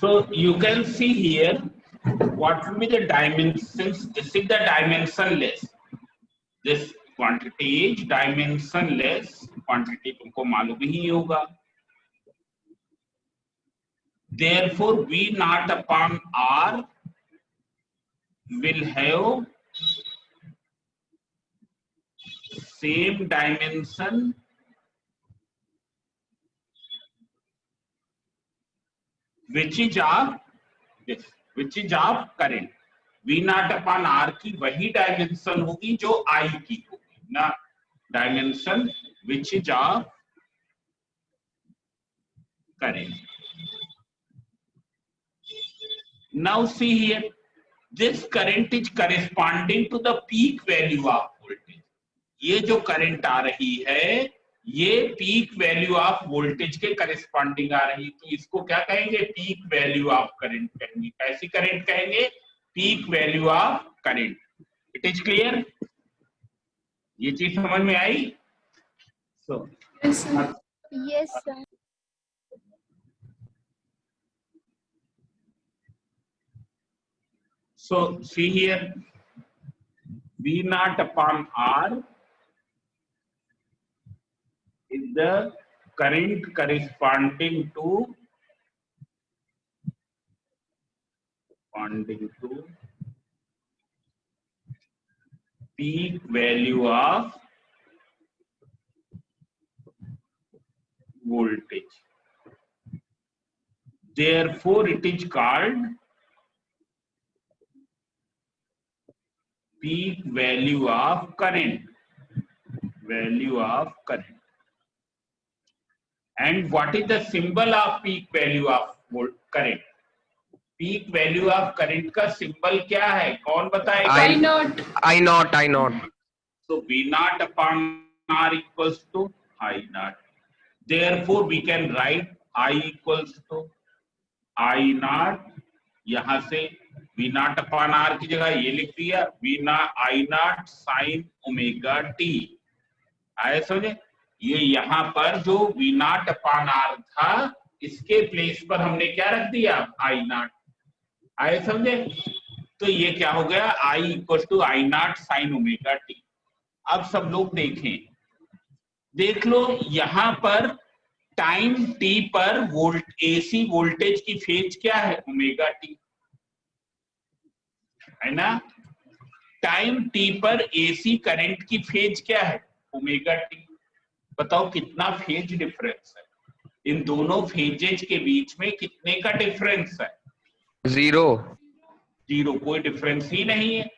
So you can see here what will be the dimensions. This is the dimensionless. This quantity is dimensionless quantity. तुमको मालूम ही होगा. Therefore, V naught upon R will have same dimension which is of this, which is of current. V naught upon R की वही dimension होगी जो I की होगी ना, dimension which is of current. Now see here, this current is corresponding to the peak value of voltage. ये जो current आ रही है ये पीक वैल्यू ऑफ वोल्टेज के करस्पॉन्डिंग आ रही, तो इसको क्या कहेंगे? पीक वैल्यू ऑफ करंट कहेंगे. कैसी करंट कहेंगे? Peak value of current. It is clear? ये चीज समझ में आई? So yes sir. So see here, V naught upon R is the current corresponding to peak value of voltage. Therefore, it is called peak value of current. Value of current. And what is the symbol of peak value of current? Peak value of current का symbol क्या है? कौन बताएगा? I naught. So V naught upon R equals to I naught. Therefore, we can write I equals to I naught. यहाँ से V naught upon R की जगह ये लिख दिया, I naught sin omega t. आए समझे? ये यहाँ पर जो V naught upon R था, इसके प्लेस पर हमने क्या रख दिया? I naught. आए समझे? तो ये क्या हो गया? I equal to I naught sin omega t. अब सब लोग देखें, देख लो यहाँ पर टाइम t पर AC वोल्टेज की फेज क्या है? ओमेगा t, है ना? टाइम t पर AC करंट की फेज क्या है? Omega t. बताओ कितना फेज डिफरेंस है? इन दोनों फेजेज के बीच में कितने का डिफरेंस है? 0. कोई डिफरेंस ही नहीं है.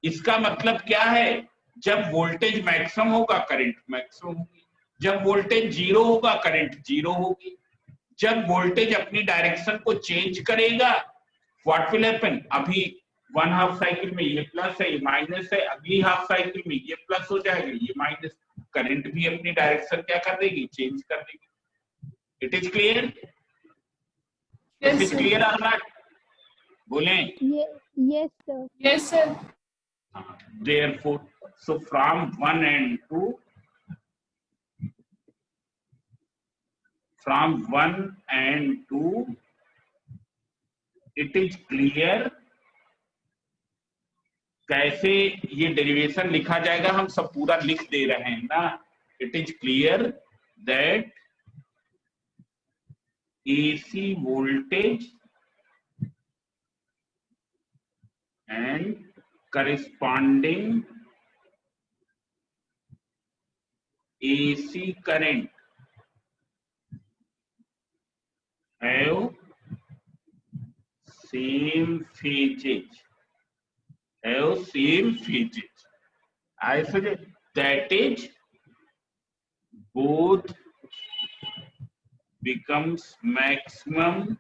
इसका मतलब क्या है? जब वोल्टेज मैक्सिमम होगा करंट मैक्सिमम होगी, जब वोल्टेज जीरो होगा करंट जीरो होगी. जब वोल्टेज अपनी डायरेक्शन को चेंज करेगा, व्हाट विल हैपन? अभी वन हाफ साइकिल में ये प्लस है, ये माइनस है, अगली हाफ साइकिल में ये प्लस हो जाएगा, ये माइनस. करंट भी अपनी डायरेक्शन क्या कर देगी? चेंज कर देगी. It is clear? It is clear और नॉट? बोलें? Yes sir. Yes, sir. Therefore, so from 1 and 2, it is clear. कैसे ये डेरिवेशन लिखा जाएगा हम सब पूरा लिख दे रहे हैं ना. It is clear that AC voltage and corresponding AC current have same phases. I suggest that is both becomes maximum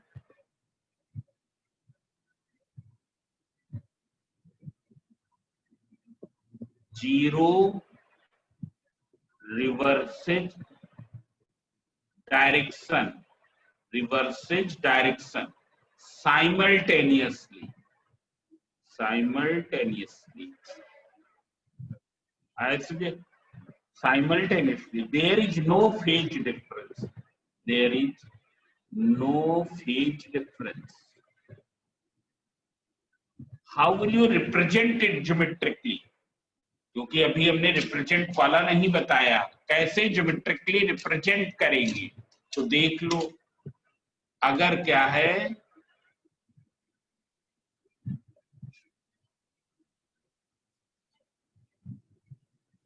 zero reverses direction simultaneously. I suggest simultaneously. There is no phase difference. There is no phase difference. How will you represent it geometrically? क्योंकि अभी हमने represent वाला नहीं बताया, कैसे geometrically represent करेंगे। तो देख लो, अगर क्या है,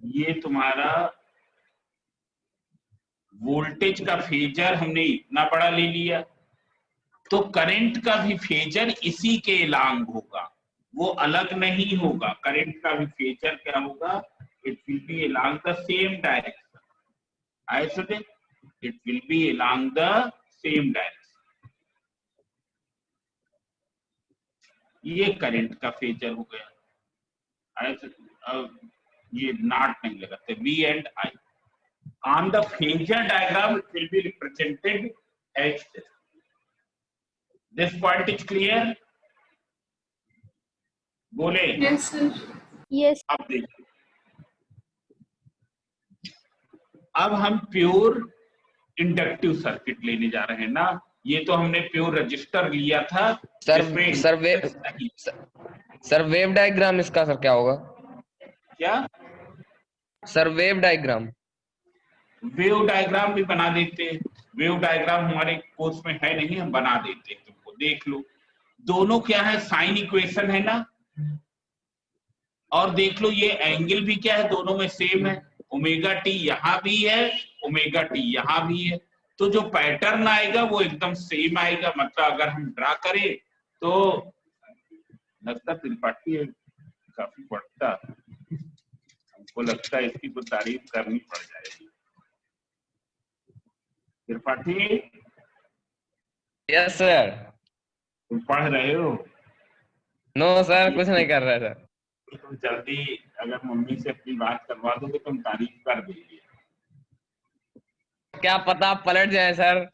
ये तुम्हारा वोल्टेज का फेजर हमने इतना बड़ा ले लिया, तो करंट का भी फेजर इसी के अलोंग होगा, वो अलग नहीं होगा। करंट का भी फेजर क्या होगा? It will B along the same direction. Isolate, it will B along the same direction. ये करंट का फेजर हो गया। ये नॉट नहीं लगाते, V and I. On the phasor diagram, it will be represented as this. This point is clear? बोले? Yes, sir. Yes. अब देखिए, अब हम प्योर इंडक्टिव सर्किट लेने जा रहे हैं ना। ये तो हमने प्योर रजिस्टर लिया था। सर वेव डायग्राम इसका सर क्या होगा? क्या sir wave diagram? Wave diagram भी बना देते हैं। वेव डायग्राम हमारे कोर्स में है नहीं, हम बना देते हैं, तुमको देख लो। दोनों क्या है? साइन इक्वेशन है ना। और देख लो ये एंगल भी क्या है, दोनों में सेम है। ओमेगा टी यहाँ भी है, ओमेगा टी यहाँ भी है, तो जो पैटर्न आएगा वो एकदम सेम आएगा। मतलब अगर हम ड्रा करें तो लगता त्रिपाठी है, काफी बढ़ता, हमको लगता है इसकी तो तारीफ करनी पड़ जाएगी। Tripathi, yes sir. तुम पढ़ रहे हो? नो सर, कुछ नहीं कर रहे सर। तुम जल्दी अगर मम्मी से अपनी बात करवा दो तो तुम तारीफ कर देंगे। क्या पता आप पलट जाए सर।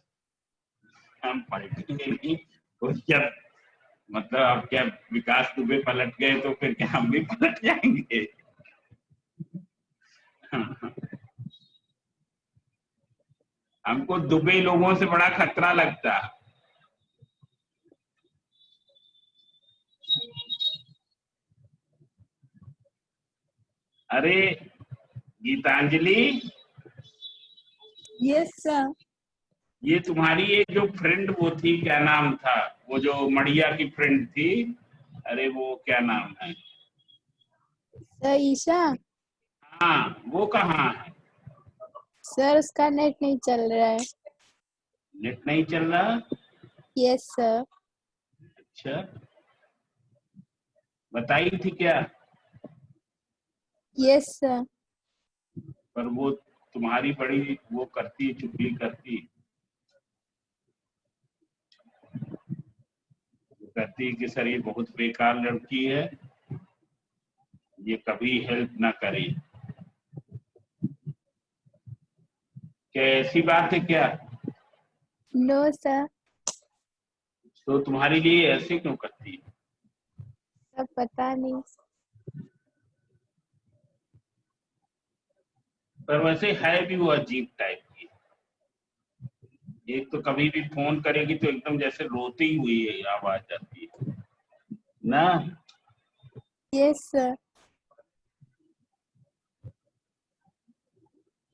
हम पलटेंगे नहीं तो क्या मतलब? अब क्या विकास दुबे पलट गए तो फिर क्या हम भी पलट जाएंगे? हमको दुबे लोगों से बड़ा खतरा लगता। अरे गीतांजलि, Yes, sir. ये तुम्हारी एक जो फ्रेंड वो थी, क्या नाम था वो जो मड़िया की फ्रेंड थी? अरे वो क्या नाम है? सर ईशा। हाँ, वो कहाँ है? सर उसका नेट नहीं चल रहा है। नेट नहीं चल रहा? Yes sir. अच्छा, बताई थी क्या? Yes sir. पर वो तुम्हारी बड़ी वो करती, चुगली करती, कहती कि सर ये बहुत बेकार लड़की है, ये कभी हेल्प ना करे। क्या ऐसी बात है क्या? No sir. तो तुम्हारे लिए ऐसे क्यों करती है? सर पता नहीं। पर वैसे है भी वो अजीब टाइप की। एक तो कभी भी फोन करेगी तो एकदम जैसे रोती हुई आवाज आती है ना। Yes sir.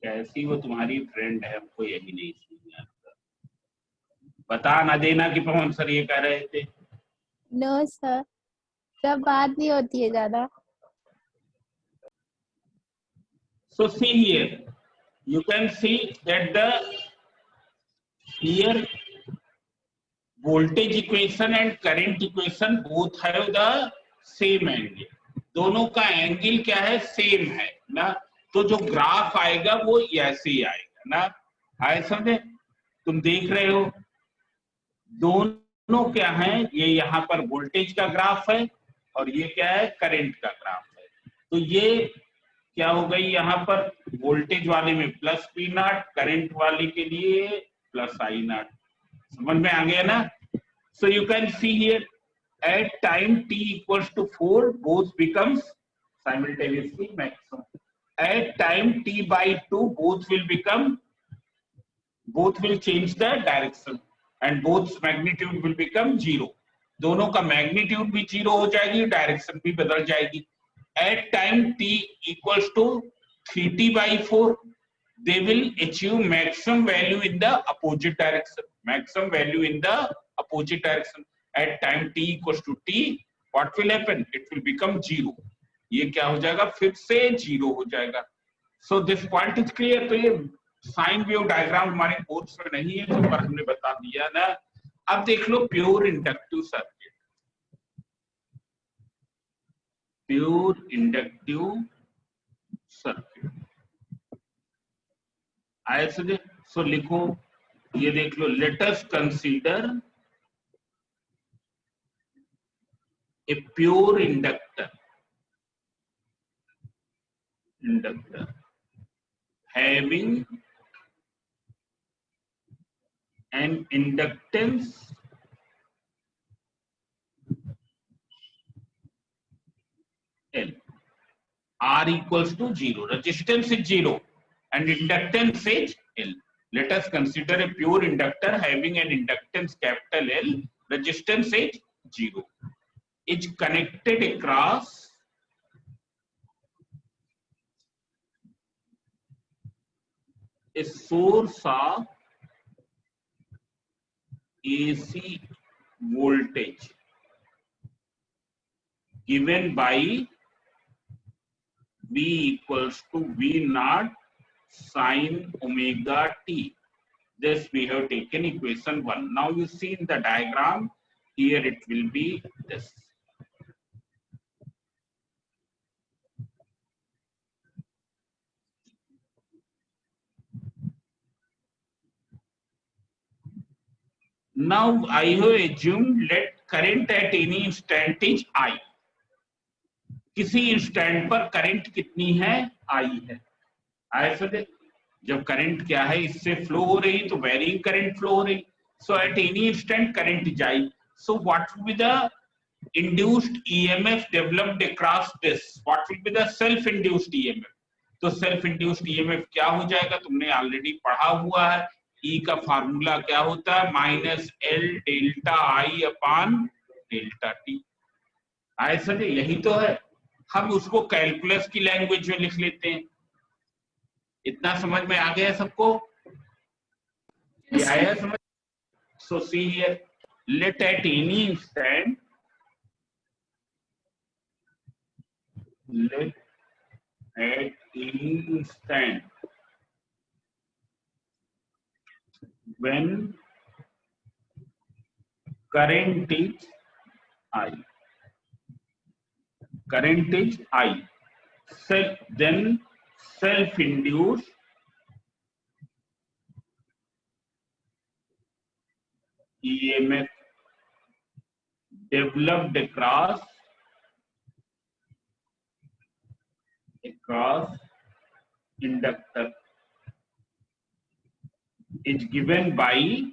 कैसी वो तुम्हारी फ्रेंड है, हमको यही नहीं समझ आता। बता ना देना कि पवन सर ये कह रहे थे। नो सर, सब बात नहीं होती है ज्यादा। So see here, you can see that the here voltage equation and current equation both have the same angle. दोनों का एंगल क्या है? सेम है ना। तो जो ग्राफ आएगा वो ऐसे ही आएगा ना। आए समझे? तुम देख रहे हो दोनों क्या है? ये यहाँ पर वोल्टेज का ग्राफ है और ये क्या है? करंट का ग्राफ है। तो ये क्या हो गई? यहाँ पर वोल्टेज वाले में प्लस पी नॉट, करंट वाले के लिए प्लस आई नॉट। समझ में आ गया ना? So you can see here at time t equals to 4 both becomes simultaneously maximum. At time t by 2 both will change the direction. and both magnitude will become 0. दोनों का magnitude भी 0 हो जाएगी, direction भी बदल जाएगी. At time t equals to 3t/4, they will achieve maximum value in the opposite direction. Maximum value in the opposite direction. At time t equals to t, what will happen? It will become 0. ये क्या हो जाएगा? फिर से 0 हो जाएगा. So this point is clear. तो ये साइन वेव डायग्राम हमारे कोर्स में नहीं है, तो पर हमने बता दिया ना. अब देख लो pure inductive circuit. Pure inductive circuit आए समझे. सो लिखो, ये देख लो, let us consider a pure inductor having an inductance L. R equals to 0. Resistance is 0 and inductance is L. Let us consider a pure inductor having an inductance capital L. Resistance is 0. Is connected across a source of AC voltage given by V equals to V naught sin omega t. This we have taken equation 1. Now you see in the diagram, here it will be this. Now I have assumed let current at any instant is I. किसी instant पर current कितनी है? I है. ऐसे जब current क्या है, इससे फ्लो हो रही, तो वेरिंग करंट फ्लो हो रही. So at any instant current is I. So what will be the induced EMF developed across this? What will be the self-induced EMF? तो सेल्फ इंड्यूस्ड EMF क्या हो जाएगा? तुमने ऑलरेडी पढ़ा हुआ है. E का फार्मूला क्या होता है? -L delta I upon delta t. ऐसा नहीं, यही तो है. हम उसको कैलकुलस की लैंग्वेज में लिख लेते हैं. इतना समझ में आ गया सबको? आया समझ? So see here, let at any instant, let at any instant when current is I, current is I, then self-induced EMF developed across inductor is given by E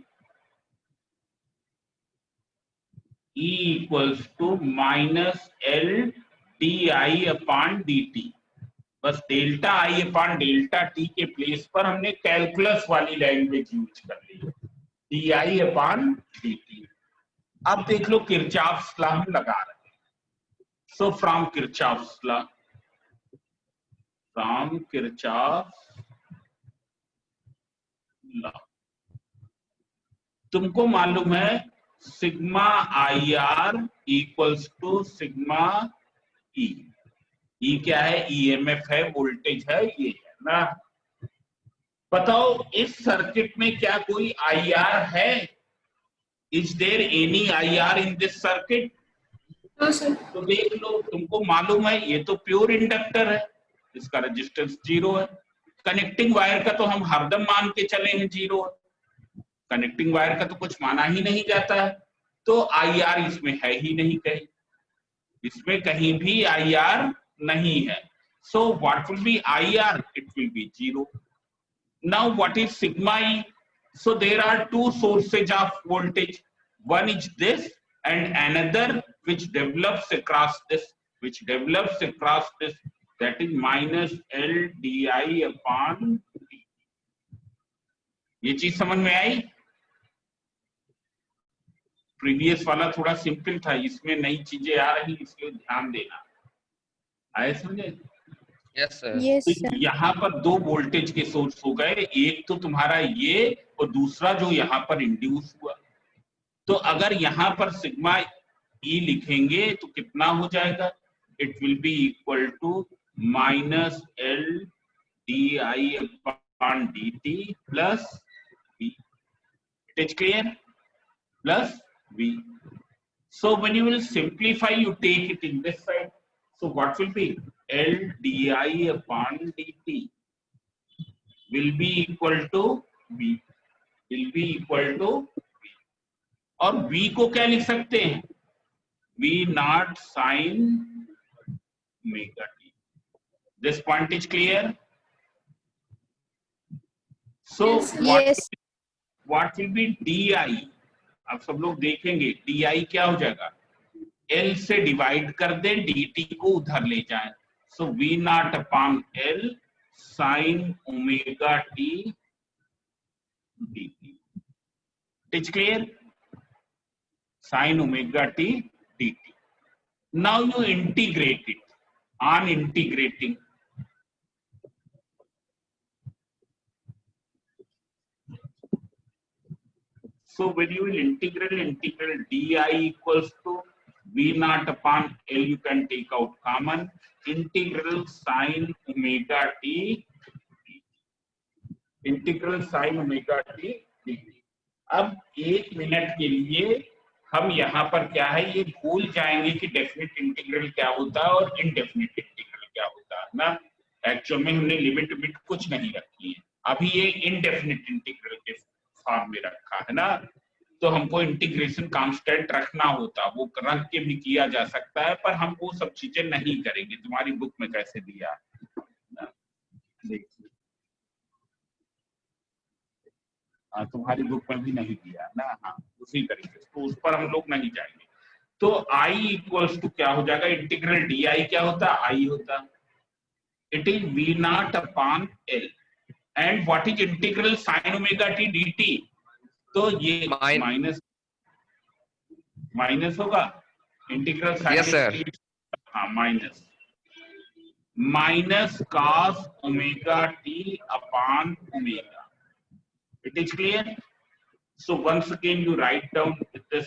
equals to -L di upon dt. बस delta I upon delta t के place पर हमने calculus वाली language use कर ली, di upon dt. अब देख लो Kirchhoff's law हम लगा रहे हैं. So from Kirchhoff's law, from Kirchhoff's law, तुमको मालूम है sigma IR equals to sigma E. E क्या है? EMF है, वोल्टेज है, ये है ना. बताओ इस सर्किट में क्या कोई IR है? Is there any IR in this circuit? No, sir. तो देख लो, तुमको मालूम है ये तो प्योर इंडक्टर है, इसका रेजिस्टेंस 0 है. कनेक्टिंग वायर का तो हम हरदम मान के चले हैं 0 है. कनेक्टिंग वायर का तो कुछ माना ही नहीं जाता है, तो IR इसमें है ही नहीं कहीं, इसमें कहीं भी IR नहीं है. So what will be IR? It will be 0. Now what is sigma E? So there are two sources of voltage. One is this and another which develops across this, that is -L di upon dt. ये चीज समझ में आई? Previous वाला थोड़ा simple था, इसमें नई चीजें आ रही, इसलिए ध्यान देना। आए समझे? Yes sir. यस तो सर। यहाँ पर दो वोल्टेज के सोर्स हो गए, एक तो तुम्हारा ये और दूसरा जो यहाँ पर इंड्यूस हुआ। तो अगर यहाँ पर सिग्मा ई लिखेंगे तो कितना हो जाएगा? It will be equal to minus L D I upon D T plus V. It is clear? Plus V. So when you will simplify, you take it in this side. So what will be? L di upon dt will be equal to v. Will be equal to v. और v को क्या लिख सकते हैं? v naught sin omega t. This point is clear? So Yes. what will be di? अब सब लोग देखेंगे di क्या हो जाएगा? L से डिवाइड कर दे, dt को उधर ले जाए। सो v not upon L sine omega t dt. It clear? Sine omega t dt. Now you integrate it. On integrating, so when you will integral di equals to v naught upon L, you can take out common, integral sin omega t, integral sin omega t dt. अब एक minute के लिए हम यहाँ पर क्या है ये भूल जाएंगे कि डेफिनेट इंटीग्रल क्या होता है और इनडेफिनेट इंटीग्रल क्या होता है ना। एक्चुअल में हमने लिमिट विमिट कुछ नहीं रखी है, अभी ये इनडेफिनेट इंटीग्रल के फॉर्म में रखा है ना। तो हमको इंटीग्रेशन कांस्टेंट रखना होता, वो रख के भी किया जा सकता है, पर हम वो सब चीजें नहीं करेंगे। तुम्हारी बुक में कैसे दिया है, देखिए तुम्हारी बुक में भी नहीं दिया ना। हाँ, उसी तरीके से, तो उस पर हम लोग नहीं जाएंगे। तो I इक्वल्स टू क्या हो जाएगा? इंटीग्रल डी आई क्या होता? आई होता, it is V naught upon L. And what is integral sine omega t d t? तो ये माइनस माइनस होगा इंटीग्रल साइन। Yes sir. हाँ, minus minus cos omega t upon omega. It is clear? So once again you write down this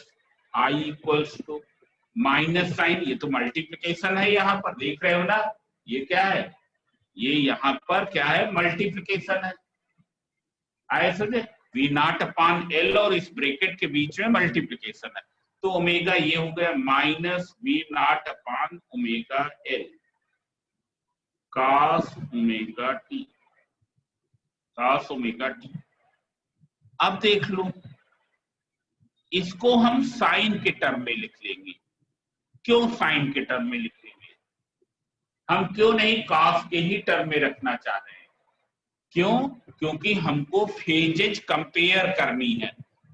I equals to minus sine, ये तो multiplication है, यहाँ पर देख रहे हो ना, ये क्या है? ये यहाँ पर क्या है? मल्टीप्लिकेशन है। आए समझे? वी नॉट अपॉन एल और इस ब्रैकेट के बीच में मल्टीप्लिकेशन है, तो ओमेगा ये हो गया minus V naught upon omega L cos omega T, cos omega T. अब देख लो, इसको हम साइन के टर्म में लिख लेंगे। क्यों साइन के टर्म में लिख लेंगे? हम क्यों नहीं कॉस के ही टर्म में रखना चाह रहे हैं? क्यों? क्योंकि हमको फेजेज कंपेयर करनी है।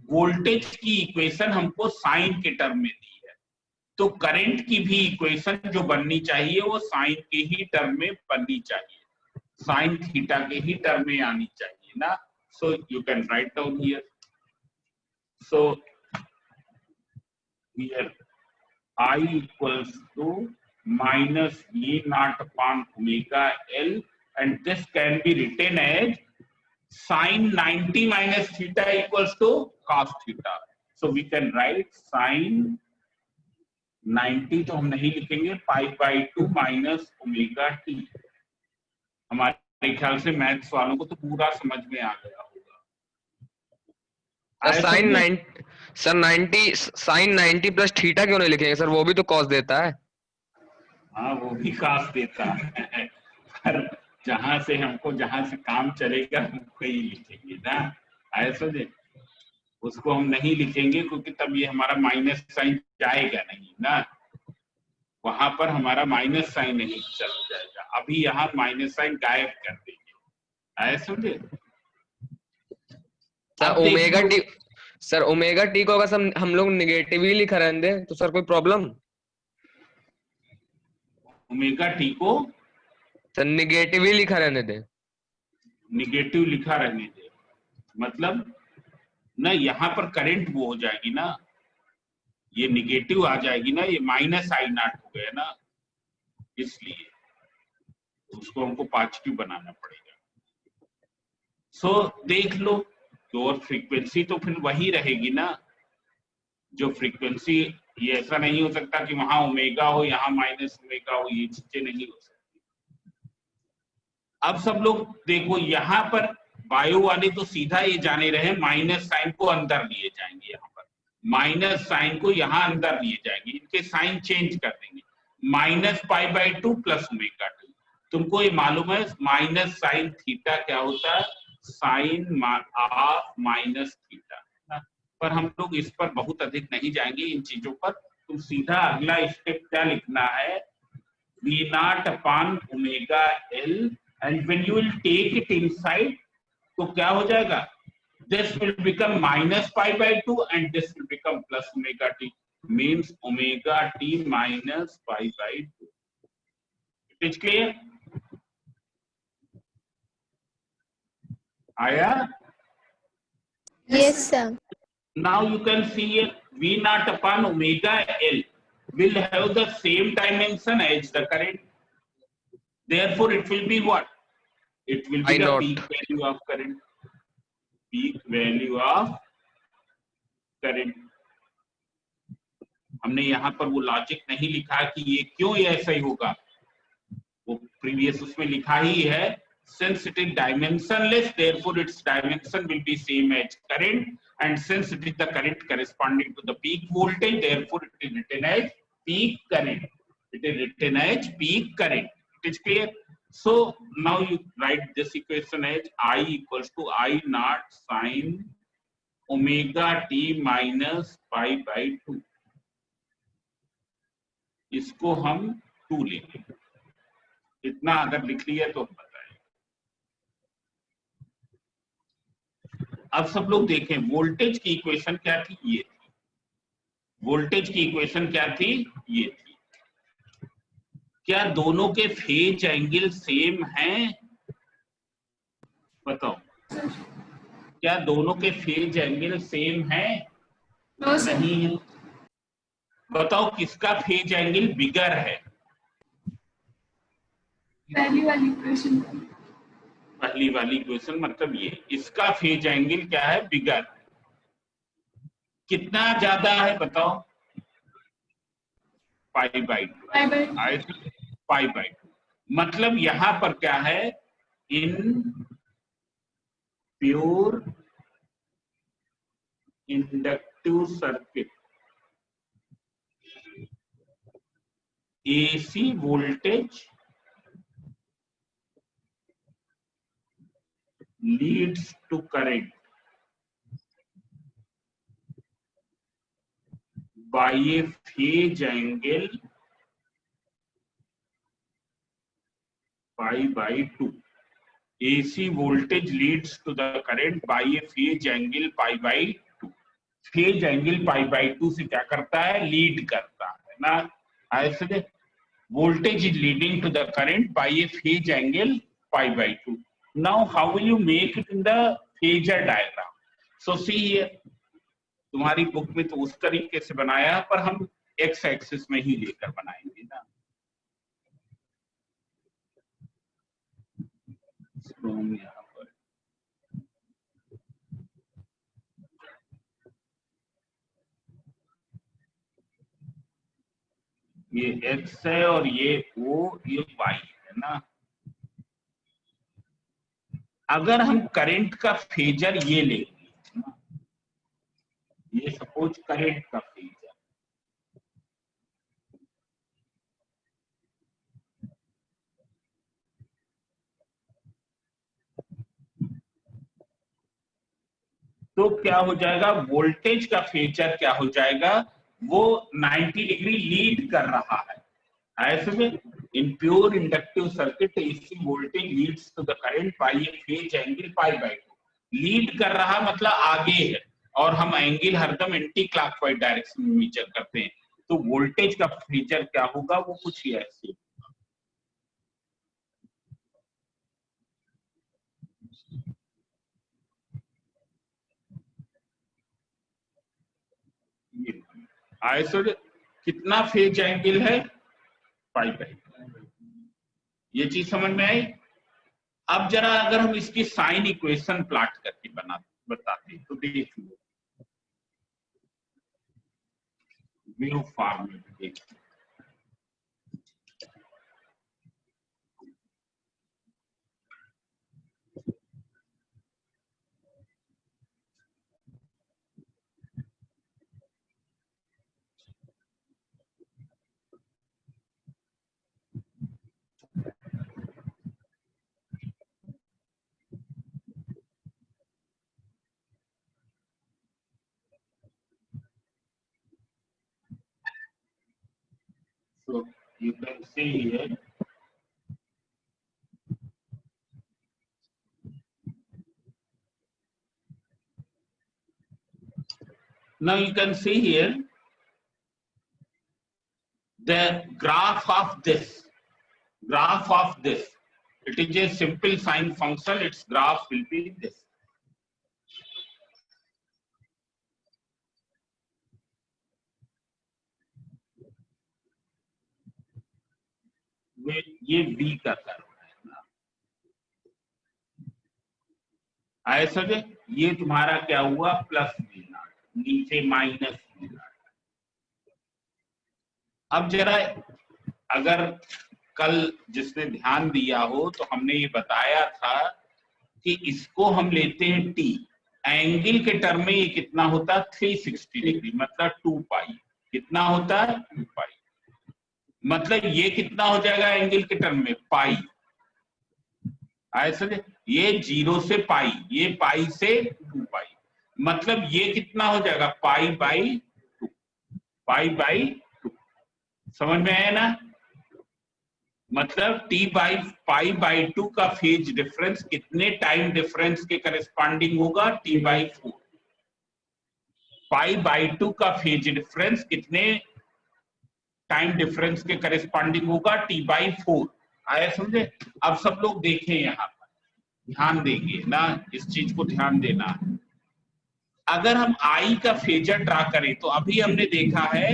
वोल्टेज की इक्वेशन हमको साइन के टर्म में दी है, तो करंट की भी इक्वेशन जो बननी चाहिए वो साइन के ही टर्म में बननी चाहिए, साइन थीटा के ही टर्म में आनी चाहिए ना। So you can write down here. So here I equals to minus V naught upon omega L, and this can be written as sin 90 minus theta equals to cos theta. So we can write sin 90 तो हम नहीं लिखेंगे, पाई by 2 minus omega T. हमारे ख्याल से maths वालों को तो पूरा समझ में आ गया होगा। साइन 90 प्लस थीटा क्यों नहीं लिखेंगे सर? वो भी तो कॉस देता है। हाँ, वो भी कॉस देता है, पर जहां से काम चलेगा हमको ही लिखेंगे ना। ऐसा दे, उसको हम नहीं लिखेंगे क्योंकि तब ये हमारा माइनस साइन जाएगा नहीं ना, वहां पर हमारा माइनस साइन नहीं चल जाएगा। अभी यहाँ माइनस साइन गायब कर देंगे। ऐसा समझे? सर ओमेगा टी को अगर हम लोग निगेटिव ही लिखा रहने दें तो सर कोई प्रॉब्लम? ओमेगा टी को सर निगेटिव ही लिखा रहने दें। निगेटिव लिखा रहने दे मतलब ना, यहाँ पर करंट वो हो जाएगी ना, ये निगेटिव आ जाएगी ना, ये माइनस आई नॉट हो गया ना, इसलिए उसको हमको पॉजिटिव बनाना पड़ेगा। सो देख लो तो, और फ्रीक्वेंसी तो फिर वही रहेगी ना जो फ्रीक्वेंसी, ये ऐसा नहीं हो सकता कि वहां ओमेगा हो यहाँ माइनस ओमेगा हो, ये चीजें नहीं हो सकती। अब सब लोग देखो यहाँ पर बायो वाले तो सीधा ये जाने रहे माइनस साइन को अंदर लिए जाएंगे, यहाँ पर माइनस साइन को यहाँ अंदर लिए जाएंगे, इनके साइन चेंज कर देंगे, -π/2 प्लस ओमेगा 2। तुमको ये मालूम है माइनस साइन थीटा क्या होता है, साइन ऑफ माइनस थीटा ना। पर हम लोग इस पर बहुत अधिक नहीं जाएंगे इन चीजों पर। तुम सीधा अगला स्टेप क्या लिखना है, V0 upon omega L, and when you will take it inside तो क्या हो जाएगा, this will become -π/2 and this will become plus omega t, means omega t minus π/2. It is clear? Aya? Yes, sir. Now you can see it, V0 upon omega L will have the same dimension as the current. Therefore, it will be what? It will be I the naught. peak value of current. Peak value of current. हमने यहाँ पर वो logic नहीं लिखा कि ये क्यों ये ऐसा ही होगा, वो प्रीवियस उसमें लिखा ही है, since it is dimensionless therefore its dimension will be same as current, and since it is the current corresponding to the peak voltage therefore it is written as peak current. It is written as peak current. It is clear? So now you write this equation as I equals to I naught sin omega t minus π/2. इसको हम 2 लेंगे, इतना अगर लिख लिया तो हम बताएं। अब सब लोग देखें वोल्टेज की इक्वेशन क्या थी, ये थी। वोल्टेज की इक्वेशन क्या थी, ये थी। क्या दोनों के फेज एंगल सेम हैं? बताओ, क्या दोनों के फेज एंगल सेम हैं? नहीं है। बताओ किसका फेज एंगल बिगर है? पहली वाली इक्वेशन। पहली वाली इक्वेशन मतलब ये, इसका फेज एंगल क्या है, बिगर। कितना ज्यादा है बताओ, π/2। π/2 मतलब यहां पर क्या है, in pure inductive circuit AC voltage leads to current by a phase angle π/2. AC voltage leads to the current by a phase angle π/2. Phase angle π/2 से क्या करता है, लीड करता है ना, ऐसे voltage is leading to the current by a phase angle π/2. Now how will you make it in the phasor diagram? So see here, तुम्हारी book में तो उस तरीके से बनाया, पर हम x एक्सिस में ही लेकर बनाएंगे ना। यहाँ पर ये x है और ये O, ये y है ना। अगर हम करंट का फेजर ये लेंगे, ये सपोज करंट का फेजर, तो क्या हो जाएगा, वोल्टेज का फेजर क्या हो जाएगा, वो 90 डिग्री लीड कर रहा है। ऐसे में इन pure inductive circuit AC voltage leads to the current by a phase angle π/2। Lead कर रहा मतलब आगे है, और हम एंगल हरदम एंटी क्लॉकवाइज डायरेक्शन में मेजर करते हैं, तो वोल्टेज का फेजर क्या होगा, वो कुछ ही ऐसे। आइसोड कितना फेज एंगल है, पाई बाई। ये चीज समझ में आई। अब जरा अगर हम इसकी साइन इक्वेशन प्लॉट करके बताते तो देख लो, वेव फॉर्म में देख। So you can see here, now you can see here the graph of this, it is a simple sine function, its graph will be this. ये V का curve है ना, ऐसा जो ये तुम्हारा क्या हुआ, प्लस V नॉट, नीचे माइनस V नॉट। अब जरा अगर कल जिसने ध्यान दिया हो तो हमने ये बताया था कि इसको हम लेते हैं T, एंगल के टर्म में ये कितना होता है 360 डिग्री, मतलब 2 पाई। कितना होता है 2 पाई, मतलब ये कितना हो जाएगा एंगल के टर्म में पाई। ऐसा ये 0 से पाई, ये पाई से 2 पाई, मतलब ये कितना हो जाएगा पाई बाई 2, पाई बाई 2। समझ में आया ना, मतलब T बाई पाई बाई 2 का फेज डिफरेंस कितने टाइम डिफरेंस के करस्पॉन्डिंग होगा, T बाई 4। पाई बाई 2 का फेज डिफरेंस कितने टाइम डिफरेंस के करस्पॉन्डिंग होगा, T बाई 4। आया समझे। अब सब लोग देखें, यहाँ पर ध्यान देंगे ना, इस चीज को ध्यान देना है। अगर हम I का फेजर ड्रा करें तो अभी हमने देखा है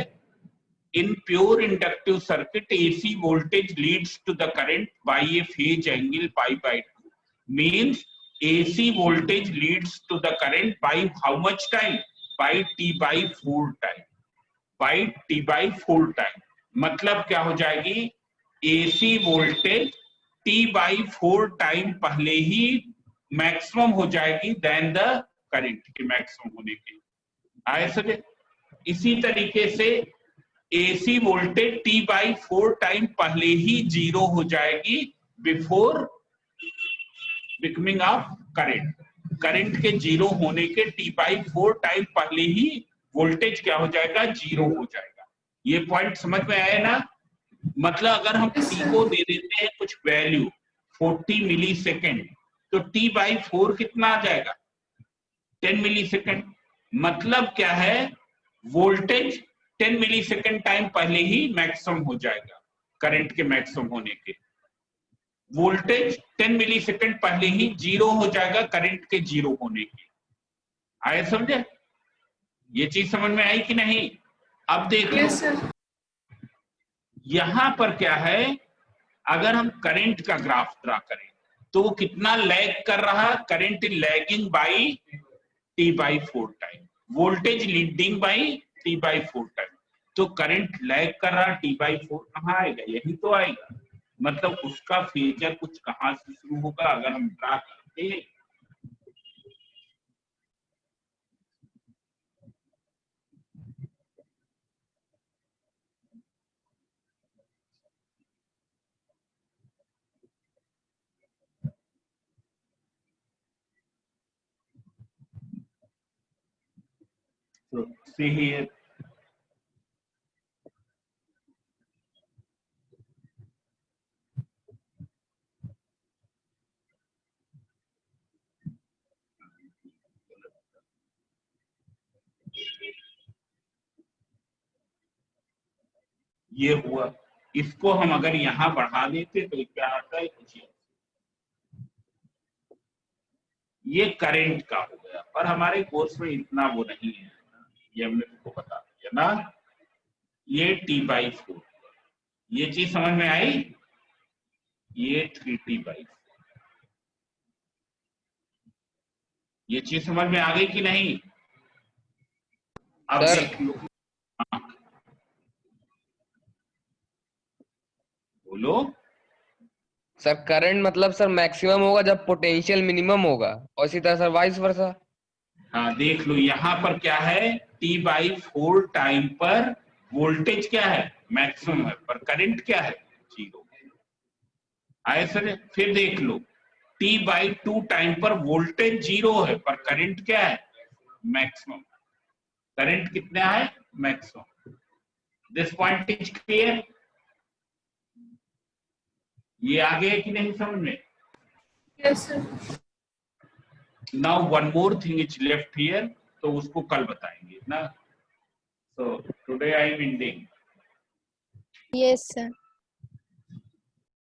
in pure inductive circuit AC voltage leads to the current by a phase angle pi by 2, means AC voltage leads to the current by how much time, by T by 4 time, by T by 4 time. मतलब क्या हो जाएगी, AC voltage T by 4 time पहले ही maximum हो जाएगी then the current के maximum होने के। आए समझे। इसी तरीके से AC voltage T by 4 time पहले ही 0 हो जाएगी before becoming of current. Current के 0 होने के T बाई 4 टाइम पहले ही वोल्टेज क्या हो जाएगा, 0 हो जाएगा। ये पॉइंट समझ में आया ना। मतलब अगर हम T को दे देते हैं कुछ वैल्यू 40 मिली सेकेंड, तो T बाई 4 कितना आ जाएगा, 10 मिली सेकेंड। मतलब क्या है, वोल्टेज 10 मिली सेकेंड टाइम पहले ही मैक्सिमम हो जाएगा करंट के मैक्सिमम होने के। वोल्टेज 10 मिली सेकेंड पहले ही 0 हो जाएगा करंट के 0 होने के। आए समझे। ये चीज समझ में आई कि नहीं। अब देखो यस सर। यहां पर क्या है, अगर हम करंट का ग्राफ ड्रा करें तो वो कितना लैग कर रहा, current lagging by T by 4 time, voltage leading by T by 4 time. तो करंट लैग कर रहा, T बाई 4 कहाँ आएगा, यही तो आएगा। मतलब उसका फेजर कुछ कहां से शुरू होगा, अगर हम ड्रा करते हैं तो see here, ये हुआ। इसको हम अगर यहां बढ़ा देते तो क्या आता है, कुछ ये करंट का हो गया। पर हमारे कोर्स में इतना वो नहीं है, ये हमने तुमको बता दिया ना। ये t/4, ये चीज समझ में आई? ये 3t/4, ये चीज समझ में आ गई कि नहीं? अब सर। देख लो, हाँ। बोलो। सर करंट मतलब सर मैक्सिमम होगा जब पोटेंशियल मिनिमम होगा, और इसी तरह सर वाइस वर्सा। हाँ देख लो, यहां पर क्या है, t/4 टाइम पर वोल्टेज क्या है, मैक्सिमम है, पर करंट क्या है, 0। आए सर? फिर देख लो, t/2 टाइम पर वोल्टेज 0 है, पर करंट क्या है, मैक्सिमम। करंट कितना है, maximum. This point is clear? ये आगे है कि नहीं समझ में? Yes, sir. Now one more thing is left here, तो उसको कल बताएंगे ना। So today I am ending. Yes, sir.